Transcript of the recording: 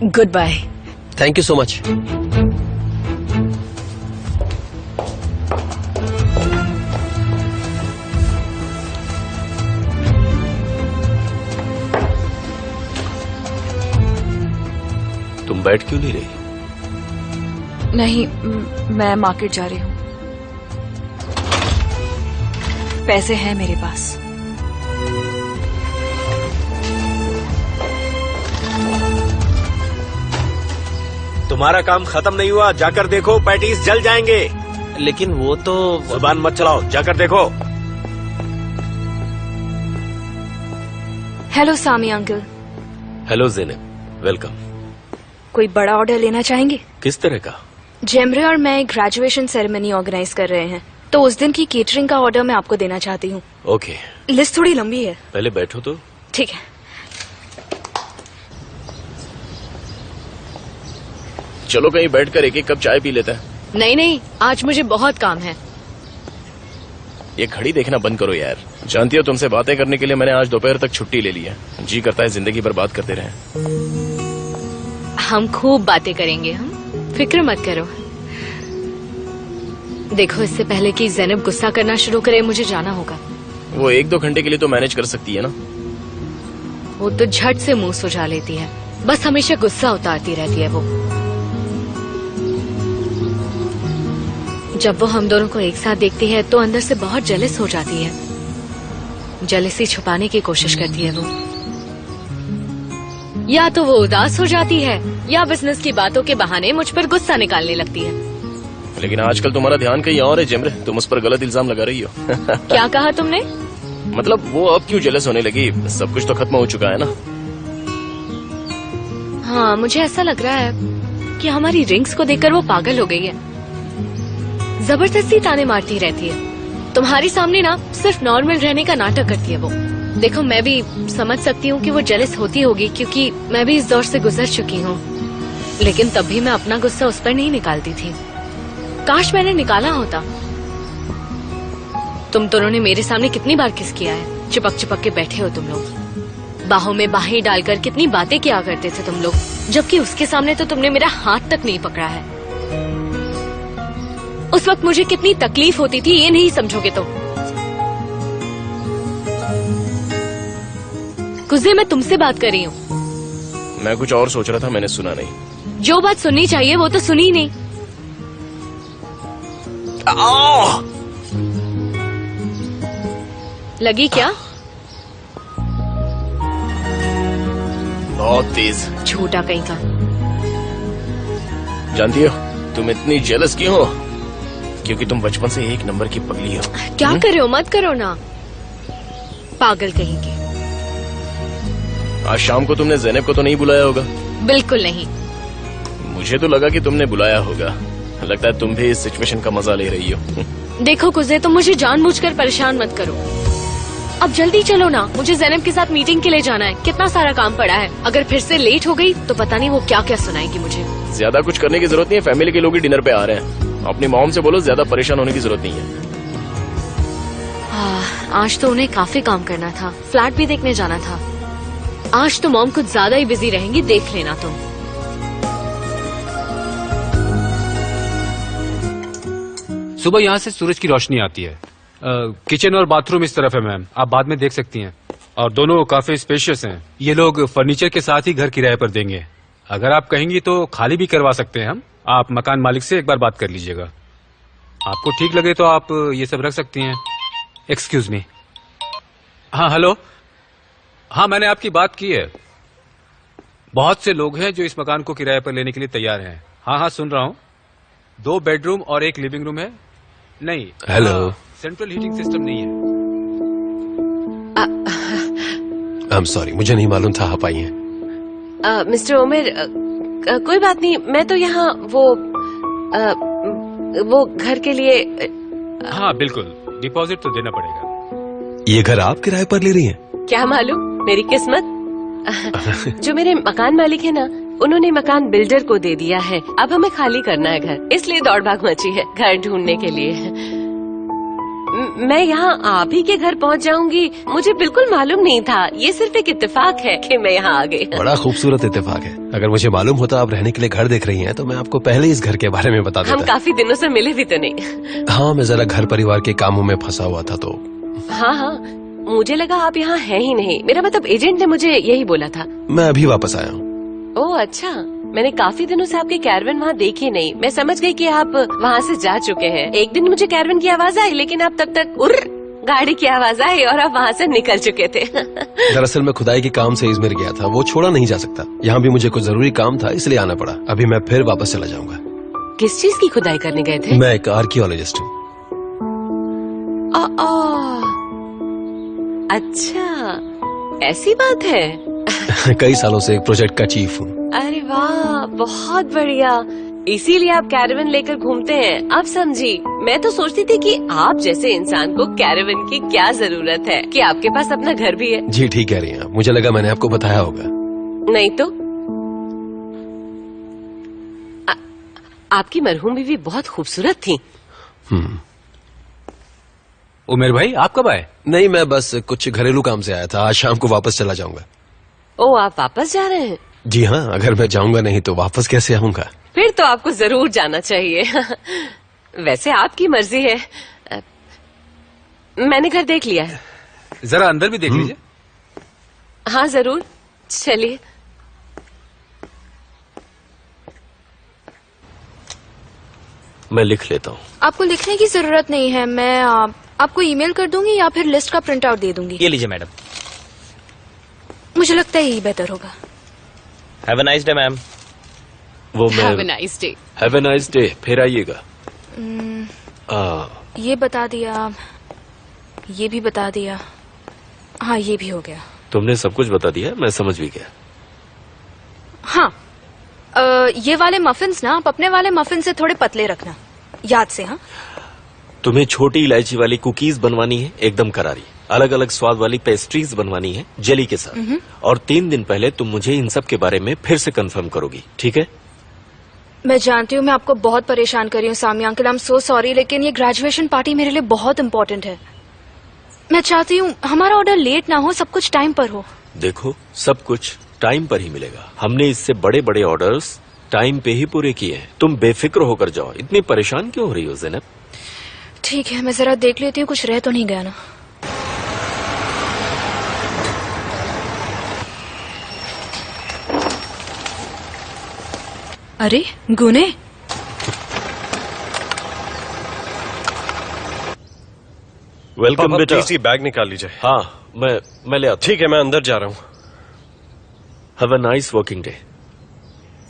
Good bye. Thank you so much. तुम बैठ क्यों नहीं रही? नहीं, मैं मार्केट जा रही हूँ। पैसे हैं मेरे पास। तुम्हारा काम खत्म नहीं हुआ, जाकर देखो, पैटीज जल जाएंगे। लेकिन वो तो जुबान मत चलाओ, जाकर देखो। हेलो सामी अंकल। Hello Zainab, welcome. कोई बड़ा ऑर्डर लेना चाहेंगे? किस तरह का? जेमरे और मैं ग्रेजुएशन सेरेमनी ऑर्गेनाइज कर रहे हैं, तो उस दिन की केटरिंग का ऑर्डर मैं आपको देना चाहती हूँ। ओके। लिस्ट थोड़ी लंबी है। पहले बैठो तो। ठीक है। चलो कहीं बैठकर एक एक कप चाय पी लेते हैं। नहीं नहीं, आज मुझे बहुत काम है। ये घड़ी देखना बंद करो यार। जानती हो, तुमसे बातें करने के लिए मैंने आज दोपहर तक छुट्टी ले ली है। जी करता है जिंदगी भर बात करते रहें। हम खूब बातें करेंगे, हम फिक्र मत करो। देखो, इससे पहले कि ज़ैनब गुस्सा करना शुरू करे, मुझे जाना होगा। वो 1-2 घंटे के लिए तो मैनेज कर सकती है ना। वो तो झट से मुंह सुझा लेती है, बस हमेशा गुस्सा उतारती रहती है वो। जब वो हम दोनों को एक साथ देखती है तो अंदर से बहुत जेलस हो जाती है। जेलसी छुपाने की कोशिश करती है वो। या तो वो उदास हो जाती है या बिजनेस की बातों के बहाने मुझ पर गुस्सा निकालने लगती है। लेकिन आजकल तुम्हारा ध्यान कहीं और है जेमरे, तुम उस पर गलत इल्जाम लगा रही हो। क्या कहा तुमने? मतलब वो अब क्यों जेलस होने लगी? सब कुछ तो खत्म हो चुका है ना। हाँ, मुझे ऐसा लग रहा है कि हमारी रिंग्स को देखकर वो पागल हो गई है। जबरदस्ती ताने मारती रहती है। तुम्हारे सामने ना सिर्फ नॉर्मल रहने का नाटक करती है वो। देखो, मैं भी समझ सकती हूँ कि वो जेलस होती होगी, क्योंकि मैं भी इस दौर से गुजर चुकी हूँ। लेकिन तब भी मैं अपना गुस्सा उस पर नहीं निकालती थी। काश मैंने निकाला होता। तुम दोनों ने मेरे सामने कितनी बार किस किया है। चिपक चिपक के बैठे हो तुम लोग, बाहों में बाहें डालकर कितनी बातें किया करते थे तुम लोग, जबकि उसके सामने तो तुमने मेरा हाथ तक नहीं पकड़ा है। उस वक्त मुझे कितनी तकलीफ होती थी, ये नहीं समझोगे तुम। कुछ मैं तुमसे बात कर रही हूँ। मैं कुछ और सोच रहा था, मैंने सुना नहीं। जो बात सुननी चाहिए वो तो सुनी नहीं। लगी क्या? बहुत तेज। झूठा कहीं का। जानती हो तुम इतनी जेलस क्यों हो? क्योंकि तुम बचपन से 1 नंबर की पगली हो। क्या कर रहे हो? मत करो ना, पागल कहीं के। आज शाम को तुमने ज़ैनब को तो नहीं बुलाया होगा? बिल्कुल नहीं। मुझे तो लगा कि तुमने बुलाया होगा। लगता है तुम भी इस सिचुएशन का मजा ले रही हो। देखो कुज़े, तुम मुझे जानबूझकर परेशान मत करो। अब जल्दी चलो ना, मुझे ज़ैनब के साथ मीटिंग के लिए जाना है। कितना सारा काम पड़ा है। अगर फिर से लेट हो गई तो पता नहीं वो क्या क्या सुनाएगी मुझे। ज्यादा कुछ करने की जरूरत नहीं है, फैमिली के लोग ही डिनर पे आ रहे हैं। अपनी मॉम से बोलो ज्यादा परेशान होने की जरूरत नहीं है। आज तो उन्हें काफी काम करना था, फ्लैट भी देखने जाना था। आज तो मॉम कुछ ज्यादा ही बिजी रहेंगी, देख लेना तुम। सुबह यहाँ से सूरज की रोशनी आती है। किचन और बाथरूम इस तरफ है मैम, आप बाद में देख सकती हैं। और दोनों काफी स्पेशियस हैं। ये लोग फर्नीचर के साथ ही घर किराए पर देंगे। अगर आप कहेंगी तो खाली भी करवा सकते हैं हम। आप मकान मालिक से एक बार बात कर लीजिएगा। आपको ठीक लगे तो आप ये सब रख सकती हैं। Excuse me. हाँ हेलो। हाँ, मैंने आपकी बात की है। बहुत से लोग हैं जो इस मकान को किराए पर लेने के लिए तैयार हैं। हाँ हाँ, सुन रहा हूँ। 2 बेडरूम और 1 लिविंग रूम है। नहीं, हेलो। सेंट्रल हीटिंग सिस्टम नहीं है। आई एम सॉरी, मुझे नहीं मालूम था आप आई हैं। मिस्टर ओमेर, कोई बात नहीं। मैं तो यहाँ वो घर के लिए। हाँ बिल्कुल, डिपॉजिट तो देना पड़ेगा। ये घर आप किराए पर ले रही हैं? क्या मालूम, मेरी किस्मत। जो मेरे मकान मालिक है ना, उन्होंने मकान बिल्डर को दे दिया है। अब हमें खाली करना है घर, इसलिए दौड़ भाग मची है घर ढूंढने के लिए। मैं यहाँ आप ही के घर पहुँच जाऊंगी, मुझे बिल्कुल मालूम नहीं था। ये सिर्फ एक इत्तेफाक है कि मैं यहाँ आ गई। बड़ा खूबसूरत इत्तेफाक है। अगर मुझे मालूम होता आप रहने के लिए घर देख रही हैं तो मैं आपको पहले इस घर के बारे में बता देता। हम काफी दिनों से मिले भी तो नहीं। हाँ, मैं जरा घर परिवार के कामों में फंसा हुआ था तो। हाँ, मुझे लगा आप यहाँ हैं ही नहीं। मेरा मतलब एजेंट ने मुझे यही बोला था। मैं अभी वापस आया हूँ। ओह अच्छा, मैंने काफी दिनों से आपके कैरवन वहाँ देखी नहीं। मैं समझ गई कि आप वहाँ से जा चुके हैं। एक दिन मुझे कैरवन की आवाज आई, लेकिन आप तब तक गाड़ी की आवाज आई और आप वहाँ से निकल चुके थे। दरअसल मैं खुदाई के काम से इजमिर गया था, वो छोड़ा नहीं जा सकता। यहाँ भी मुझे कुछ जरूरी काम था, इसलिए आना पड़ा। अभी मैं फिर वापस चला जाऊंगा। किस चीज की खुदाई करने गए थे? मैं एक आर्कियोलॉजिस्ट हूँ। अच्छा, ऐसी बात है। कई सालों से एक प्रोजेक्ट का चीफ हूँ। अरे वाह, बहुत बढ़िया। इसीलिए आप कैरावन लेकर घूमते हैं। अब समझी। मैं तो सोचती थी कि आप जैसे इंसान को कैरावन की क्या जरूरत है, कि आपके पास अपना घर भी है। जी ठीक कह रही हैं आप। मुझे लगा मैंने आपको बताया होगा। नहीं तो आपकी मरहूम बीवी बहुत खूबसूरत थी। उमेर भाई, आप कब आए? नहीं, मैं बस कुछ घरेलू काम से आया था। आज शाम को वापस चला जाऊंगा। ओ, आप वापस जा रहे हैं? जी हाँ, अगर मैं जाऊंगा नहीं तो वापस कैसे आऊंगा? फिर तो आपको जरूर जाना चाहिए। वैसे आपकी मर्जी है। मैंने घर देख लिया है। जरा अंदर भी देख लीजिए। हाँ जरूर, चलिए। मैं लिख लेता हूँ। आपको लिखने की जरूरत नहीं है। मैं आपको ईमेल कर दूंगी या फिर लिस्ट का प्रिंट आउट दे दूंगी। ये लीजिए मैडम। मुझे लगता है यही बेहतर होगा। Have a nice day ma'am. वो मैं have a nice day. Have a nice day. फिर आइएगा। ये बता दिया, ये भी बता दिया। हाँ, ये भी हो गया। तुमने सब कुछ बता दिया, मैं समझ भी गया। हाँ, ये वाले मफिन्स ना आप अपने वाले मफिन से थोड़े पतले रखना, याद से। हाँ, तुम्हें छोटी इलायची वाली कुकीज बनवानी है, एकदम करारी। अलग अलग स्वाद वाली पेस्ट्रीज बनवानी है जेली के साथ। और 3 दिन पहले तुम मुझे इन सब के बारे में फिर से कंफर्म करोगी, ठीक है? मैं जानती हूँ मैं आपको बहुत परेशान कर रही हूँ Sami uncle, I am so sorry, लेकिन ये ग्रेजुएशन पार्टी मेरे लिए बहुत इम्पोर्टेंट है। मैं चाहती हूँ हमारा ऑर्डर लेट ना हो, सब कुछ टाइम पर हो। देखो, सब कुछ टाइम पर ही मिलेगा। हमने इससे बड़े बड़े ऑर्डर्स टाइम पे ही पूरे किए हैं। तुम बेफिक्र होकर जाओ। इतनी परेशान क्यों हो रही हो ज़ैनब? ठीक है, मैं जरा देख लेती हूँ कुछ रह तो नहीं गया ना। अरे गुने, वेलकम बेटा। प्लीज ये बैग निकाल लीजिए। हाँ, मैं ले आता। ठीक है, मैं अंदर जा रहा हूँ। Have a nice working day.